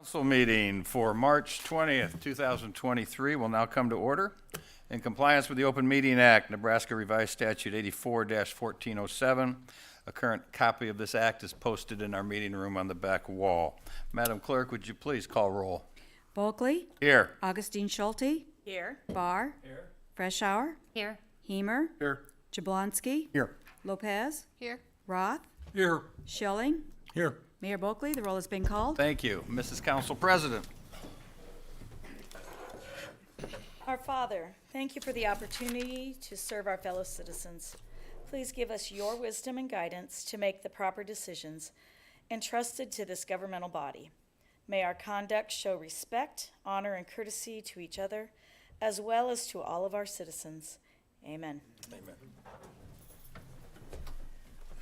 Council meeting for March 20th, 2023 will now come to order. In compliance with the Open Meeting Act, Nebraska Revised Statute 84-1407, a current copy of this act is posted in our meeting room on the back wall. Madam Clerk, would you please call roll? Bulkley. Here. Augustine Schulte. Here. Barr. Here. Freshour. Here. Hemer. Here. Jablonski. Here. Lopez. Here. Roth. Here. Schilling. Here. Mayor Bulkley, the roll has been called. Thank you. Mrs. Council President. Our Father, thank you for the opportunity to serve our fellow citizens. Please give us your wisdom and guidance to make the proper decisions entrusted to this governmental body. May our conduct show respect, honor, and courtesy to each other, as well as to all of our citizens. Amen. Amen.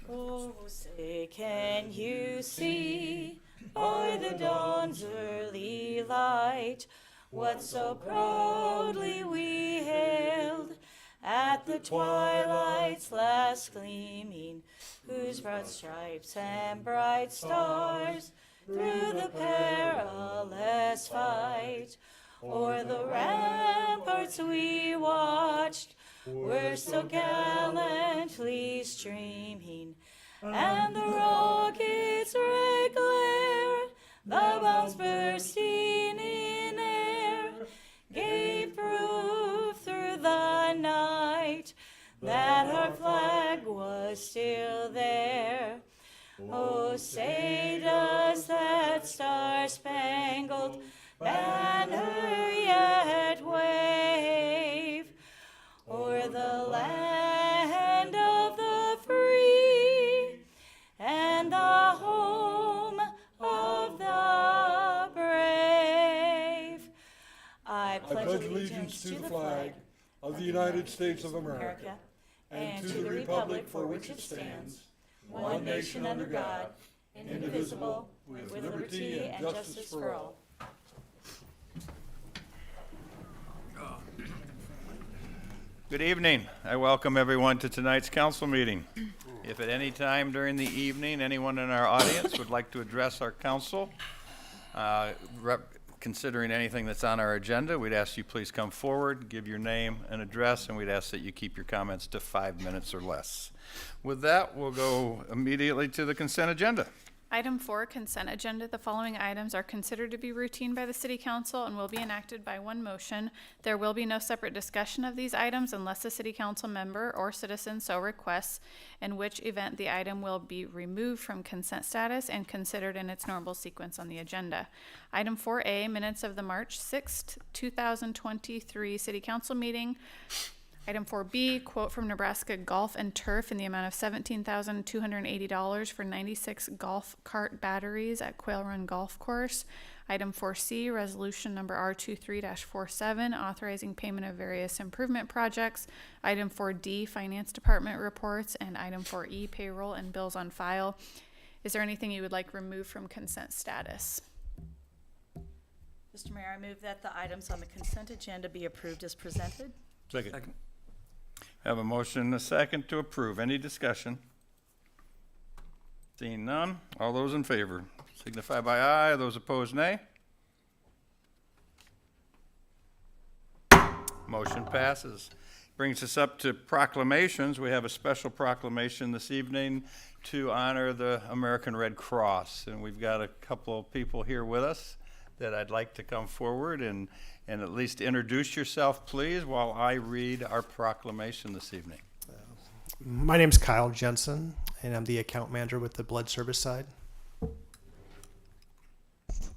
Oh, say, can you see by the dawn's early light what so proudly we hailed at the twilight's last gleaming, whose broad stripes and bright stars through the perilous fight o'er the ramparts we watched were so gallantly streaming, and the rockets' red glare, the bombs bursting in air, gave proof through the night that our flag was still there. Oh, say does that star-spangled banner yet wave o'er the land of the free and the home of the brave? I pledge allegiance to the flag of the United States of America and to the republic for which it stands, one nation under God, indivisible, with liberty and justice for all. Good evening. I welcome everyone to tonight's council meeting. If at any time during the evening anyone in our audience would like to address our council, considering anything that's on our agenda, we'd ask you please come forward, give your name and address, and we'd ask that you keep your comments to 5 minutes or less. With that, we'll go immediately to the consent agenda. Item 4, consent agenda. The following items are considered to be routine by the City Council and will be enacted by one motion. There will be no separate discussion of these items unless a City Council member or citizen so requests, in which event the item will be removed from consent status and considered in its normal sequence on the agenda. Item 4A, minutes of the March 6th, 2023 City Council meeting. Item 4B, quote from Nebraska Golf and Turf in the amount of $17,280 for 96 golf cart batteries at Quail Run Golf Course. Item 4C, resolution number R23-47, authorizing payment of various improvement projects. Item 4D, Finance Department reports. And item 4E, payroll and bills on file. Is there anything you would like removed from consent status? Mr. Mayor, I move that the items on the consent agenda be approved as presented. Second. Have a motion and a second to approve. Any discussion? Seeing none, all those in favor signify by aye. Those opposed, nay. Motion passes. Brings us up to proclamations. We have a special proclamation this evening to honor the American Red Cross. And we've got a couple of people here with us that I'd like to come forward and at least introduce yourself, please, while I read our proclamation this evening. My name's Kyle Jensen, and I'm the account manager with the blood service side.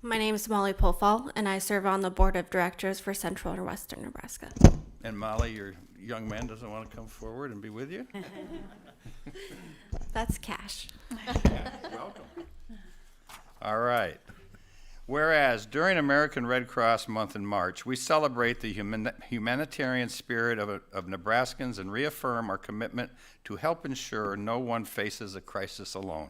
My name is Molly Polfall, and I serve on the board of directors for Central and Western Nebraska. And Molly, your young man doesn't want to come forward and be with you? That's Cash. Welcome. All right. Whereas during American Red Cross Month in March, we celebrate the humanitarian spirit of Nebraskans and reaffirm our commitment to help ensure no one faces a crisis alone.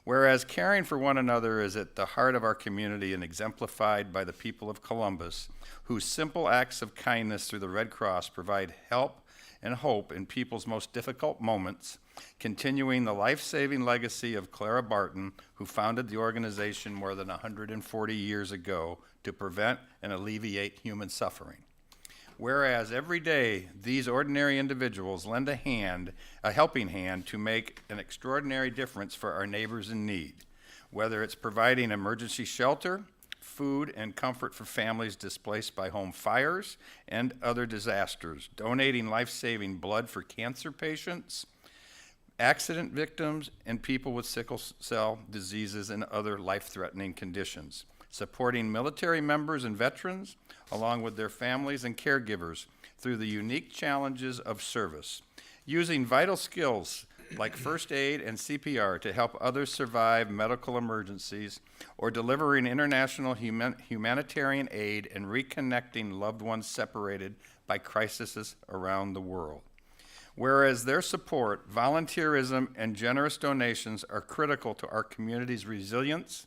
Whereas caring for one another is at the heart of our community and exemplified by the people of Columbus, whose simple acts of kindness through the Red Cross provide help and hope in people's most difficult moments, continuing the life-saving legacy of Clara Barton, who founded the organization more than 140 years ago to prevent and alleviate human suffering. Whereas every day these ordinary individuals lend a helping hand to make an extraordinary difference for our neighbors in need, whether it's providing emergency shelter, food, and comfort for families displaced by home fires and other disasters, donating life-saving blood for cancer patients, accident victims, and people with sickle cell diseases and other life-threatening conditions, supporting military members and veterans, along with their families and caregivers, through the unique challenges of service, using vital skills like first aid and CPR to help others survive medical emergencies, or delivering international humanitarian aid and reconnecting loved ones separated by crises around the world. Whereas their support, volunteerism, and generous donations are critical to our community's resilience,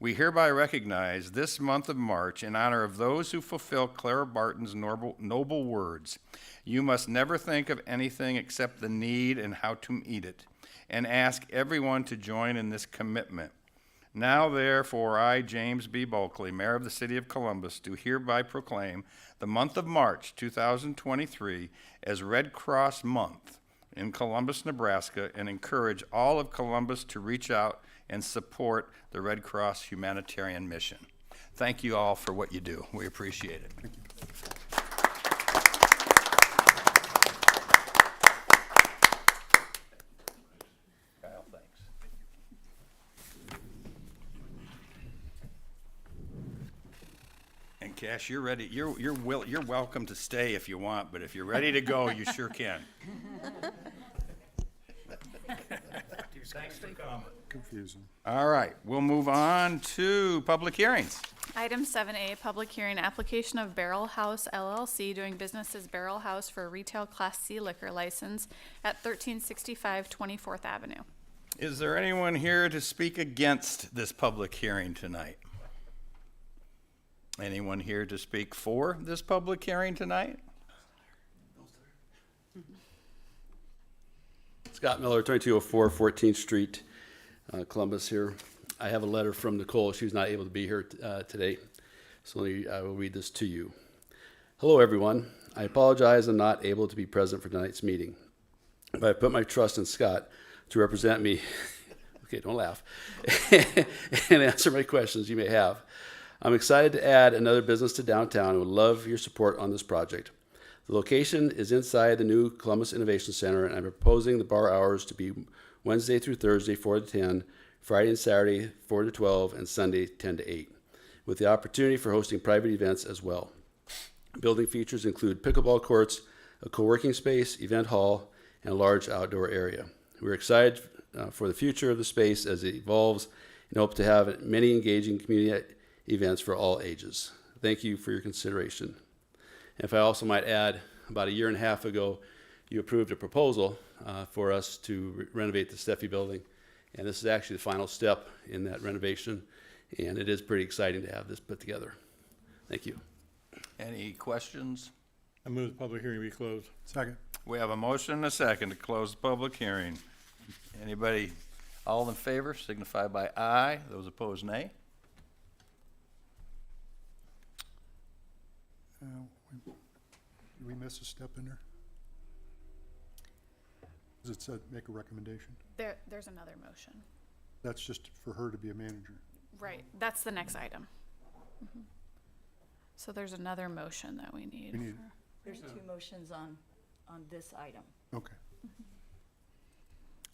we hereby recognize this month of March in honor of those who fulfill Clara Barton's noble words: "You must never think of anything except the need and how to meet it," and ask everyone to join in this commitment. Now, therefore, I, James B. Bulkley, Mayor of the City of Columbus, do hereby proclaim the month of March 2023 as Red Cross Month in Columbus, Nebraska, and encourage all of Columbus to reach out and support the Red Cross humanitarian mission. Thank you all for what you do. We appreciate it. Kyle, thanks. And Cash, you're ready. You're welcome to stay if you want, but if you're ready to go, you sure can. Thanks for coming. Confusing. All right, we'll move on to public hearings. Item 7A, public hearing, application of Barrel House LLC doing business as Barrel House for a retail Class C liquor license at 1365 24th Avenue. Is there anyone here to speak against this public hearing tonight? Anyone here to speak for this public hearing tonight? Scott Miller, 2204 14th Street, Columbus here. I have a letter from Nicole. She was not able to be here today, so I will read this to you. Hello, everyone. I apologize I'm not able to be present for tonight's meeting, but I put my trust in Scott to represent me. Okay, don't laugh. And answer my questions you may have. I'm excited to add another business to downtown and would love your support on this project. The location is inside the new Columbus Innovation Center, and I'm proposing the bar hours to be Wednesday through Thursday, 4 to 10, Friday and Saturday, 4 to 12, and Sunday, 10 to 8, with the opportunity for hosting private events as well. Building features include pickleball courts, a co-working space, event hall, and a large outdoor area. We're excited for the future of the space as it evolves and hope to have many engaging community events for all ages. Thank you for your consideration. If I also might add, about a year and a half ago, you approved a proposal for us to renovate the Steffi building, and this is actually the final step in that renovation, and it is pretty exciting to have this put together. Thank you. Any questions? I move the public hearing be closed. Second. We have a motion and a second to close the public hearing. Anybody, all in favor, signify by aye. Those opposed, nay. Did we miss a step in there? Does it say make a recommendation? There's another motion. That's just for her to be a manager. Right, that's the next item. So there's another motion that we need. We need, There's two motions on this item. okay.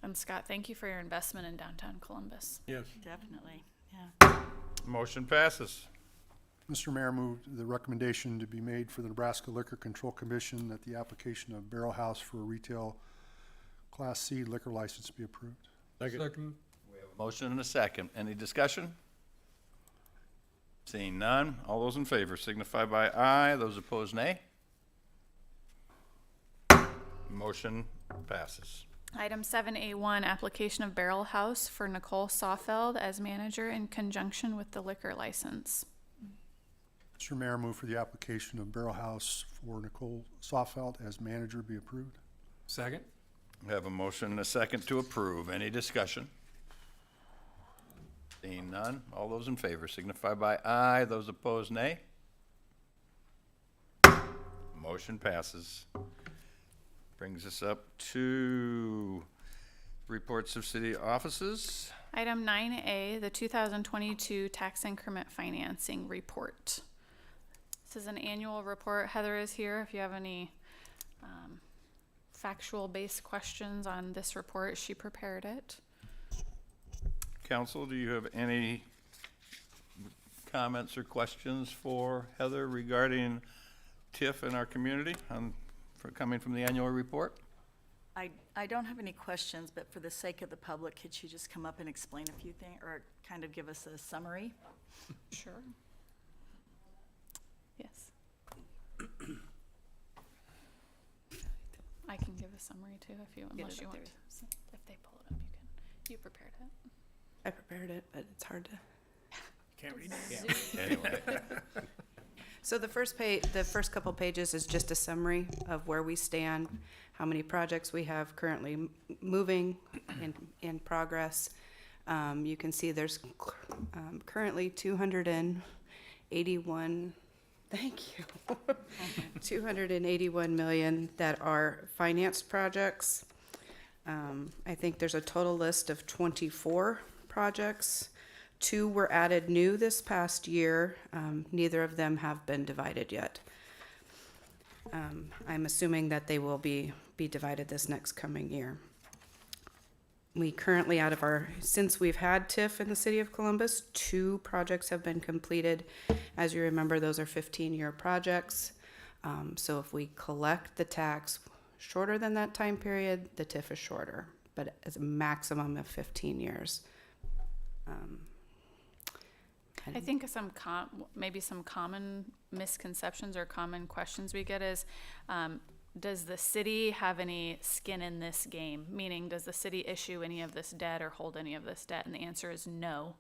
And Scott, thank you for your investment in downtown Columbus. Yes. Definitely, yeah. Motion passes. Mr. Mayor, moved the recommendation to be made for the Nebraska Liquor Control Commission that the application of Barrel House for a retail Class C liquor license be approved. Second. Motion and a second. Any discussion? Seeing none, all those in favor signify by aye. Those opposed, nay. Motion passes. Item 7A1, application of Barrel House for Nicole Sawfeld as manager in conjunction with the liquor license. Mr. Mayor, move for the application of Barrel House for Nicole Soffelt as manager be approved. Second. We have a motion and a second to approve. Any discussion? Seeing none, all those in favor signify by aye. Those opposed, nay. Motion passes. Brings us up to reports of city offices. Item 9A, the 2022 tax increment financing report. This is an annual report. Heather is here if you have any factual-based questions on this report. She prepared it. Council, do you have any comments or questions for Heather regarding TIF in our community for coming from the annual report? I don't have any questions, but for the sake of the public, could you just come up and explain a few things, or kind of give us a summary? Sure. Yes. I can give a summary too if you, unless you want to. If they pull it up, you can. You prepared it. I prepared it, but it's hard to. Can't read it. Anyway, So the first couple pages is just a summary of where we stand, how many projects we have currently moving in progress. You can see there's currently 281. Thank you. 281 million that are financed projects. I think there's a total list of 24 projects. 2 were added new this past year. Neither of them have been divided yet. I'm assuming that they will be divided this next coming year. We currently, since we've had TIF in the city of Columbus, 2 projects have been completed. As you remember, those are 15-year projects. So if we collect the tax shorter than that time period, the TIF is shorter, but it's a maximum of 15 years. I think maybe some common misconceptions or common questions we get is, does the city have any skin in this game? Meaning, does the city issue any of this debt or hold any of this debt? And the answer is no.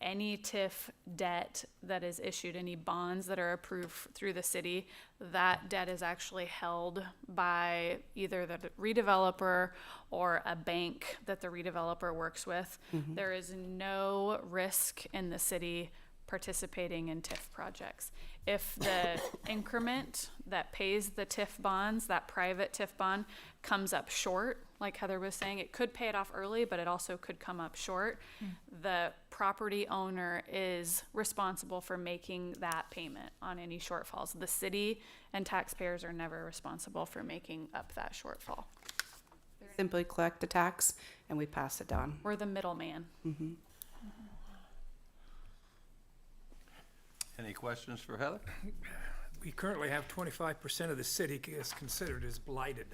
Any TIF debt that is issued, any bonds that are approved through the city, that debt is actually held by either the redeveloper or a bank that the redeveloper works with. Mm-hmm. There is no risk in the city participating in TIF projects. If the increment that pays the TIF bonds, that private TIF bond, comes up short, like Heather was saying, it could pay it off early, but it also could come up short. The property owner is responsible for making that payment on any shortfalls. The city and taxpayers are never responsible for making up that shortfall. Simply collect the tax and we pass it on. We're the middleman. Mm-hmm. any questions for Heather? We currently have 25% of the city is considered as blighted.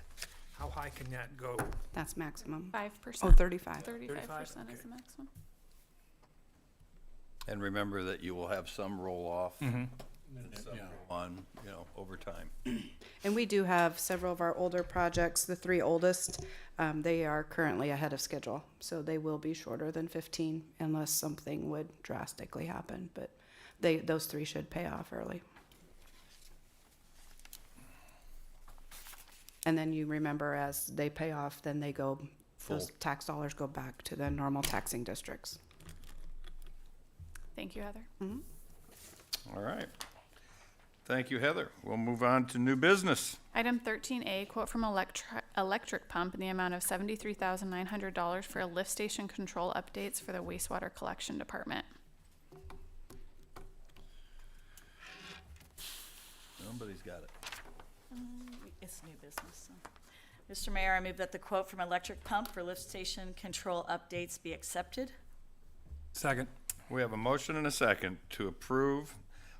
How high can that go? That's maximum. 5%. Oh, 35. 35% is Okay. the maximum. And remember that you will have some roll off and some Yeah. roll on, over time. And we do have several of our older projects, the 3 oldest, they are currently ahead of schedule. So they will be shorter than 15 unless something would drastically happen. But those 3 should pay off early. And then you remember as they pay off, then those tax dollars go back to the normal taxing districts. Thank you, Heather. All right. Thank you, Heather. We'll move on to new business. Item 13A, quote from Electric Pump in the amount of $73,900 for a lift station control updates for the wastewater collection department. Somebody's got it. It's new business. So. Mr. Mayor, I move that the quote from Electric Pump for lift station control updates be accepted. Second. We have a motion and a second to approve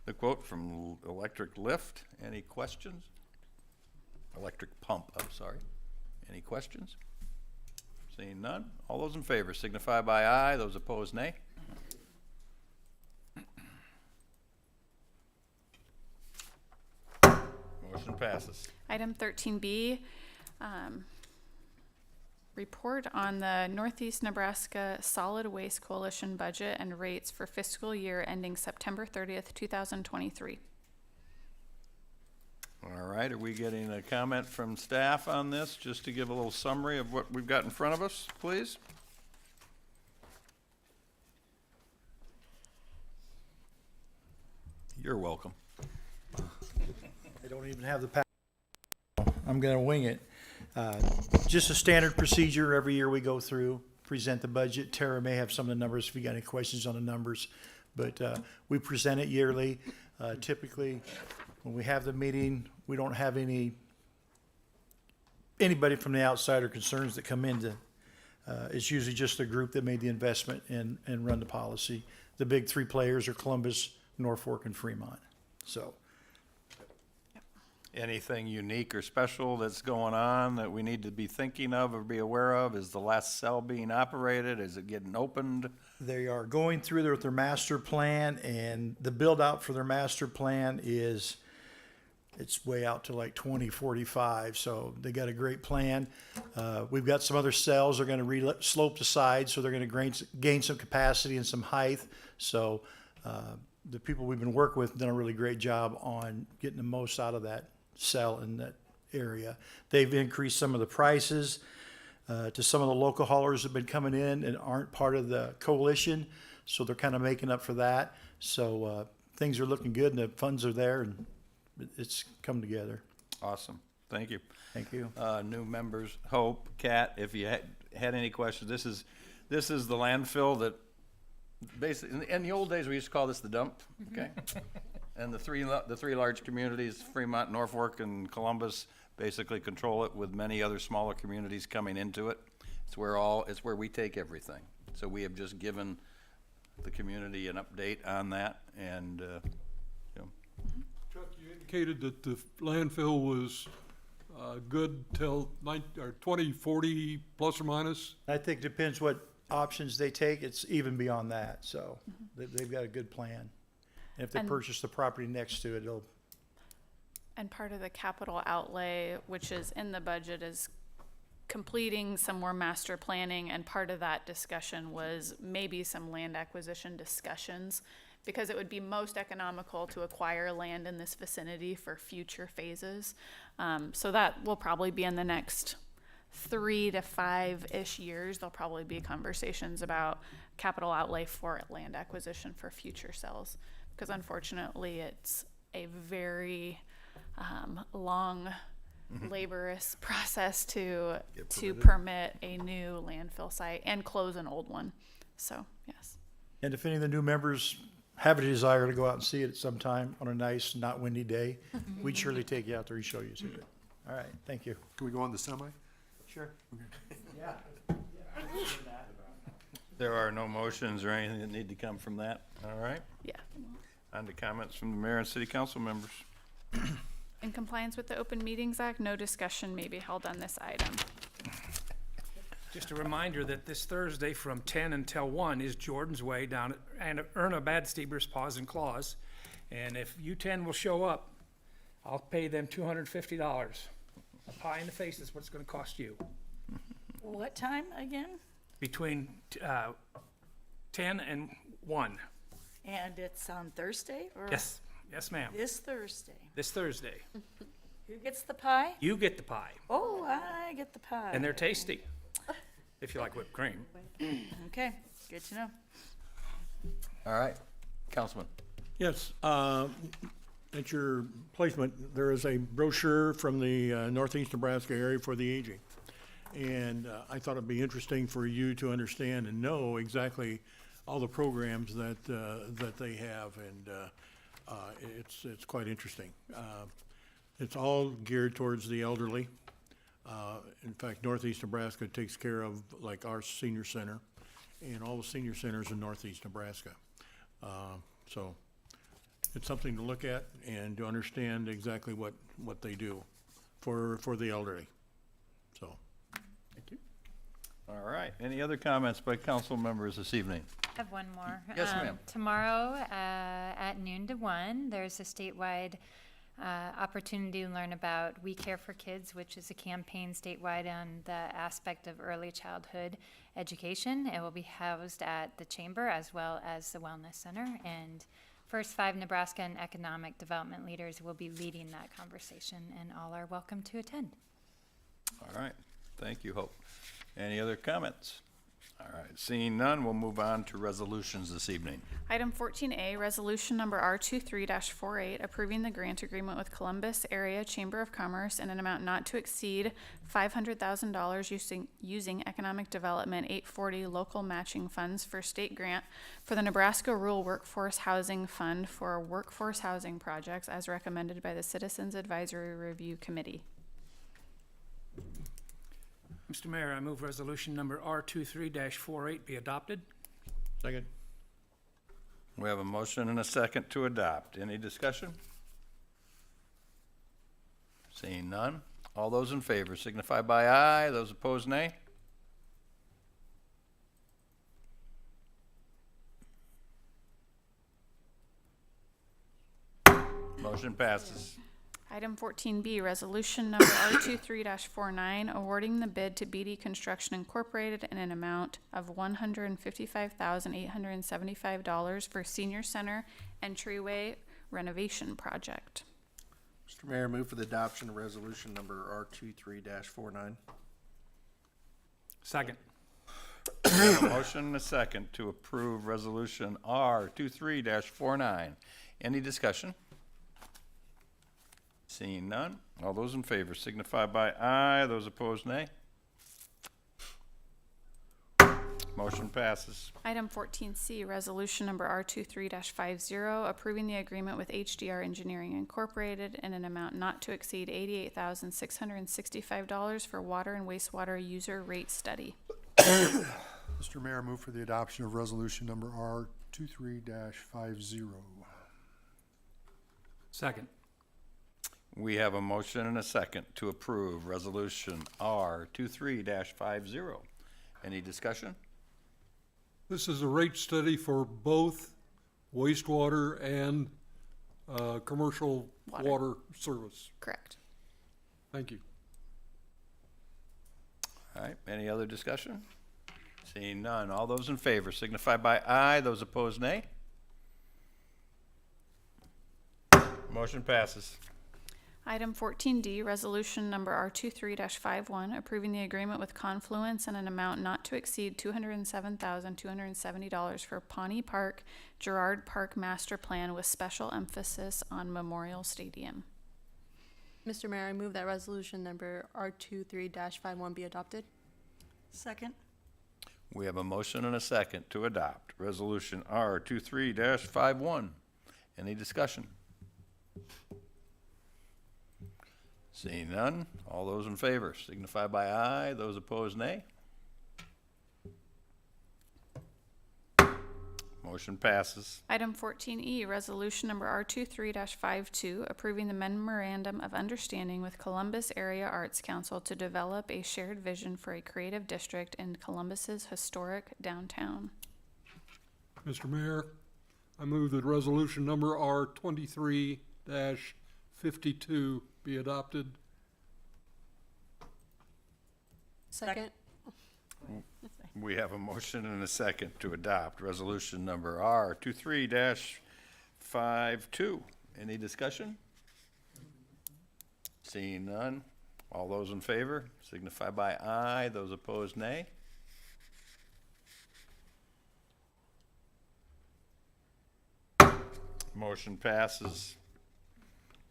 the quote from Electric Lift. Any questions? Electric Pump, I'm sorry. Any questions? Seeing none. All those in favor signify by aye. Those opposed, nay. Motion passes. Item 13B, report on the Northeast Nebraska Solid Waste Coalition budget and rates for fiscal year ending September 30th, 2023. All right, are we getting a comment from staff on this, just to give a little summary of what we've got in front of us, please? You're welcome. I don't even have the power. I'm gonna wing it. Just a standard procedure every year we go through, present the budget. Tara may have some of the numbers if you got any questions on the numbers. But we present it yearly. Typically, when we have the meeting, we don't have anybody from the outside or concerns that come in to, it's usually just the group that made the investment and run the policy. The big three players are Columbus, Norfolk, and Fremont. So, Anything unique or special that's going on that we need to be thinking of or be aware of? Is the last cell being operated? Is it getting opened? they are going through their master plan, and the build out for their master plan is, it's way out to like 2045. So they got a great plan. We've got some other cells. They're going to slope the sides, so they're going to gain some capacity and some height. So the people we've been working with have done a really great job on getting the most out of that cell in that area. They've increased some of the prices to some of the local haulers that have been coming in and aren't part of the coalition. So they're kind of making up for that. So things are looking good, and the funds are there, and it's come together. Awesome. Thank you. Thank you. New members, Hope, Kat, if you had any questions, this is the landfill that basically, in the old days, we used to call this the dump, okay? And the three large communities, Fremont, Norfolk, and Columbus, basically control it, with many other smaller communities coming into it. It's where we take everything. So we have just given the community an update on that, and Chuck, you indicated that the landfill was good till 2040 plus or minus. I think it depends what options they take. It's even beyond that. So they've got a good plan. And if they purchase the property next to it, it'll. And part of the capital outlay, which is in the budget, is completing some more master planning, and part of that discussion was maybe some land acquisition discussions, because it would be most economical to acquire land in this vicinity for future phases. So that will probably be in the next 3 to 5-ish years. There'll probably be conversations about capital outlay for land acquisition for future cells, because unfortunately it's a very long, laborious process to permit a new landfill site and close an old one. So, yes. And if any of the new members have a desire to go out and see it sometime on a nice, not windy day, we'd surely take you out there and show you it. All right, thank you. Can we go on the semi? Sure. Yeah. there are no motions or anything that need to come from that. All right? Yeah. On to comments from the mayor and city council members. In compliance with the Open Meetings Act, no discussion may be held on this item. Just a reminder that this Thursday from 10 until 1 is Jordan's Way down at Erna Badstieber's Paws and Claws. And if you 10 will show up, I'll pay them $250. A pie in the face is what it's gonna cost you. What time again? Between 10 and 1. And it's on Thursday or? Yes, yes ma'am. This Thursday. This Thursday. Who gets the pie? You get the pie, Oh, I get the pie. and they're tasty, if you like whipped cream. Okay, good to know. All right, Councilman. Yes, at your placement, there is a brochure from the Northeast Nebraska area for the aging. And I thought it'd be interesting for you to understand and know exactly all the programs that they have, and it's quite interesting. It's all geared towards the elderly. In fact, Northeast Nebraska takes care of like our senior center and all the senior centers in Northeast Nebraska. So it's something to look at and to understand exactly what they do for the elderly. So. Thank you. All right, any other comments by council members this evening? I have one more. Yes, ma'am. Tomorrow at noon to 1, there's a statewide opportunity to learn about We Care for Kids, which is a campaign statewide on the aspect of early childhood education. It will be housed at the chamber as well as the wellness center, and First 5 Nebraska and economic development leaders will be leading that conversation, and all are welcome to attend. All right, thank you, Hope. Any other comments? All right, seeing none, we'll move on to resolutions this evening. Item 14A, resolution number R23-48, approving the grant agreement with Columbus Area Chamber of Commerce in an amount not to exceed $500,000 using Economic Development 840 local matching funds for state grant for the Nebraska Rural Workforce Housing Fund for workforce housing projects as recommended by the Citizens Advisory Review Committee. Mr. Mayor, I move resolution number R23-48 be adopted. Second. We have a motion and a second to adopt. Any discussion? Seeing none, all those in favor signify by aye. Those opposed, nay. Motion passes. Item 14B, resolution number R23-49, awarding the bid to BD Construction Incorporated in an amount of $155,875 for senior center entryway renovation project. Mr. Mayor, move for the adoption of resolution number R23-49. Second. We have a motion and a second to approve resolution R23-49. Any discussion? Seeing none, all those in favor signify by aye. Those opposed, nay. Motion passes. Item 14C, resolution number R23-50, approving the agreement with HDR Engineering Incorporated in an amount not to exceed $88,665 for water and wastewater user rate study. Mr. Mayor, move for the adoption of resolution number R23-50. Second. We have a motion and a second to approve resolution R23-50. Any discussion? This is a rate study for both wastewater and commercial water service. Correct. Thank you. All right, any other discussion? Seeing none, all those in favor signify by aye. Those opposed, nay. Motion passes. Item 14D, resolution number R23-51, approving the agreement with Confluence in an amount not to exceed $207,270 for Pawnee Park, Girard Park Master Plan with special emphasis on Memorial Stadium. Mr. Mayor, I move that resolution number R23-51 be adopted. Second. We have a motion and a second to adopt resolution R23-51. Any discussion? Seeing none, all those in favor signify by aye. Those opposed, nay. Motion passes. Item 14E, resolution number R23-52, approving the memorandum of understanding with Columbus Area Arts Council to develop a shared vision for a creative district in Columbus's historic downtown. Mr. Mayor, I move that resolution number R23-52 be adopted. Second. We have a motion and a second to adopt resolution number R23-52. Any discussion? Seeing none, all those in favor signify by aye. Those opposed, nay. Motion passes.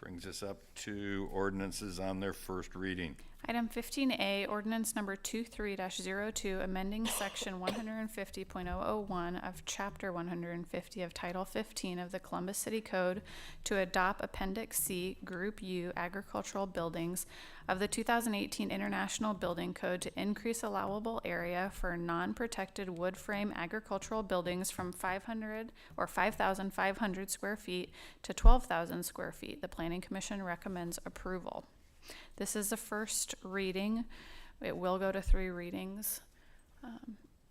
Brings us up to ordinances on their first reading. Item 15A, ordinance number 23-02, amending section 150.001 of chapter 150 of title 15 of the Columbus City Code to adopt appendix C, group U, agricultural buildings of the 2018 International Building Code to increase allowable area for non-protected wood frame agricultural buildings from 5,500 square feet to 12,000 square feet. The Planning Commission recommends approval. This is the first reading. It will go to 3 readings.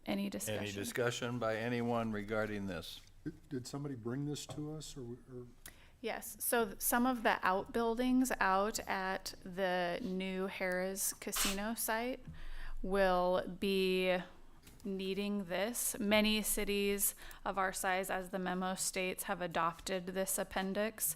Any discussion? Any discussion by anyone regarding this? Did somebody bring this to us, or Yes, so some of the outbuildings out at the new Harrah's Casino site will be needing this. Many cities of our size, as the memo states, have adopted this appendix.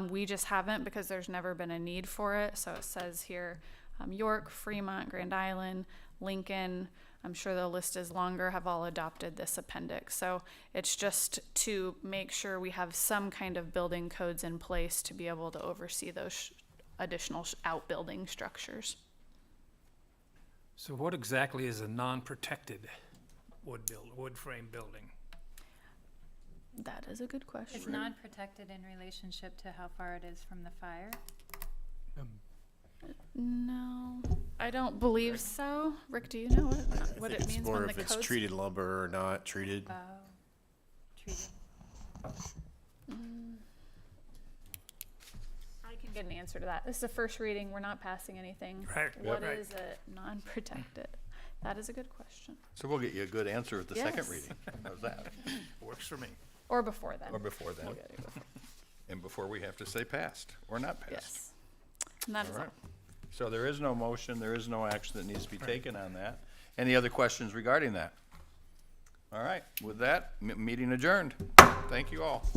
We just haven't because there's never been a need for it. So it says here, York, Fremont, Grand Island, Lincoln, I'm sure the list is longer, have all adopted this appendix. So it's just to make sure we have some kind of building codes in place to be able to oversee those additional outbuilding structures. So what exactly is a non-protected wood frame building? That is a good Is question. non-protected in relationship to how far it is from the fire? No, I don't believe so. Rick, do you know what it means when the codes? treated lumber or not treated. Oh, treated. I can get an answer to that. This is a first reading. We're not passing anything. Right, What right. is a non-protected? That is a good question. So we'll get you a good answer at the second Yes. reading. How's that? Works for me. Or before then. Or before then? We'll get it before. And before we have to say passed or not passed? Yes. And that is All all. right. So there is no motion, there is no action that needs to be taken on that. Any other questions regarding that? All right, with that, meeting adjourned. Thank you all.